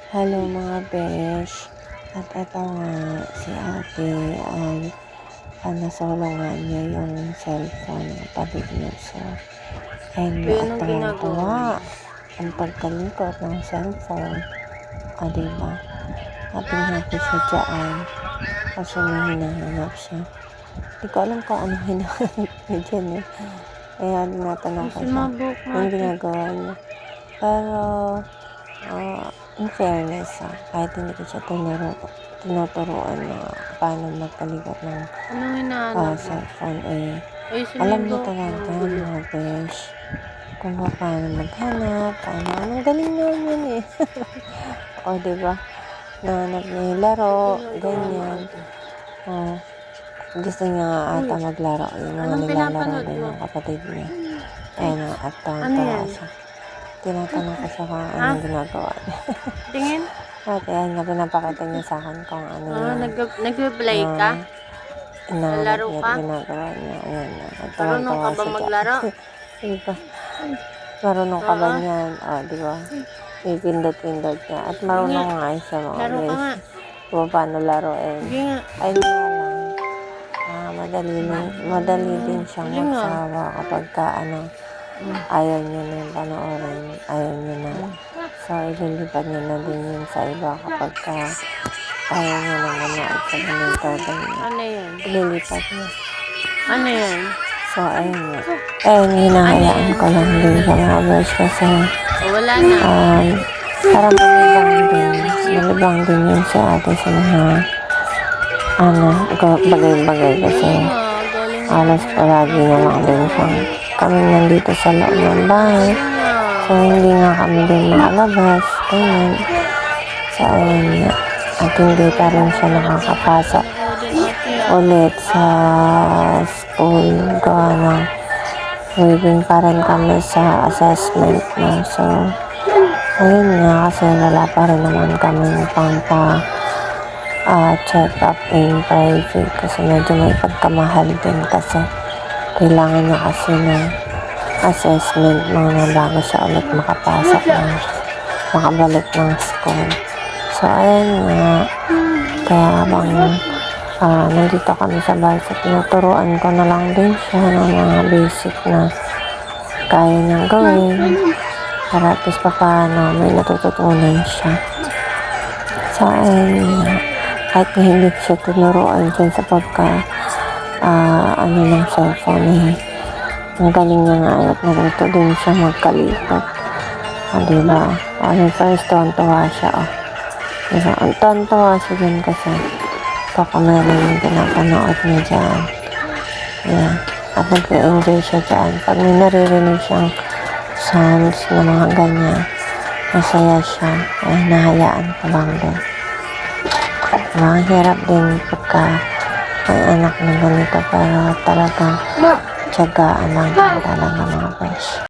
Hello mga besh. At eto nga, si ate ay nasulungan niya yung cellphone ng kapatid niya. So, ayun nga, at Anong ginagawa tuwa niya? ang pagkalikot ng cellphone. Diba? Happy siya dyan. Kasi may hinahanap siya. Hindi ko alam kung anong hinahanap niya dyan eh. Kaya tinatanong ko siya yung ginagawa niya. Pero, in fairness, kahit hindi ko siya tinuturuan na paano magkalikot ng Anong hinahanap mo? cellphone, Ayusin mo alam yung niya buhok talaga, ng gulo. mga besh, kung paano maghanap, ang galing nga yun eh. O, diba? Nahanap niya yung laro, ganyan. Gusto niya nga ata maglaro, yung mga Anong nilalaro pinapanood din mo? ng kapatid niya. Ayun, at Ano tawa yan? siya. Tinatanong ko siya kung anong ginagawa niya. Tingin? At ayan nga, pinapakita niya sa akin kung ano yung Nag-play ka? inahanap Nalaro niya at ka? ginagawa niya. Ayan na, at Marunong ka tawa ba siya dyan. maglaro? Diba? Marunong ka ba Oo. niyan? Diba? Pindot-pindot niya. At marunong nga siya mga Laro ka guys. nga. Kung paano laruin. Sige nga. Ayun nga lang. Madali din siyang Sige nga. magsawa kapag ayaw niya na yung panoorin. Ayaw niya na. So, ililipat niya na din yun sa iba kapag ayaw niya na manood sa ganito. Ano yan? Ililipat niya. Ano yan? So, ayun nga. Hinahayaan ko lang din sa mga boys kasi Wala na. para malibang din yun sa ate sa mga bagay-bagay kasi alas palagi na lang din siyang kami nandito sa loob ng bahay. So, hindi nga kami din makalabas. Ganyan. So, ayun nga. At hindi pa rin siya nakakapasok ulit sa school. Gawa ng waiting pa rin kami sa assessment na. So, ayun nga kasi wala pa rin naman kami check up in private kasi medyo may pagkamahal din kasi kailangan niya kasi ng assessment mga bago siya ulit makapasok makabalik ng school. So, ayun nga. Kaya habang nandito kami sa bahay, so tinuturuan ko na lang din siya ng mga basic na kaya niyang gawin para at least paano may natututunan siya. So, ayun nga. Kahit na hindi siya tinuruan dyan sa ng cellphone ang galing niya nga at natuto din siya magkalikot. Diba? First tuwan-tuwa siya. Diba? Ang tuwan-tuwa siya dyan kasi baka meron yung pinapanood niya dyan. Yeah. At nag-enjoy siya dyan. Pag may naririnig siyang sounds na mga ganyan, masaya siya. Nahayaan ko lang din. Mahirap din pagka may anak na ganito pero talagang tiyagaan lang talaga mga besh.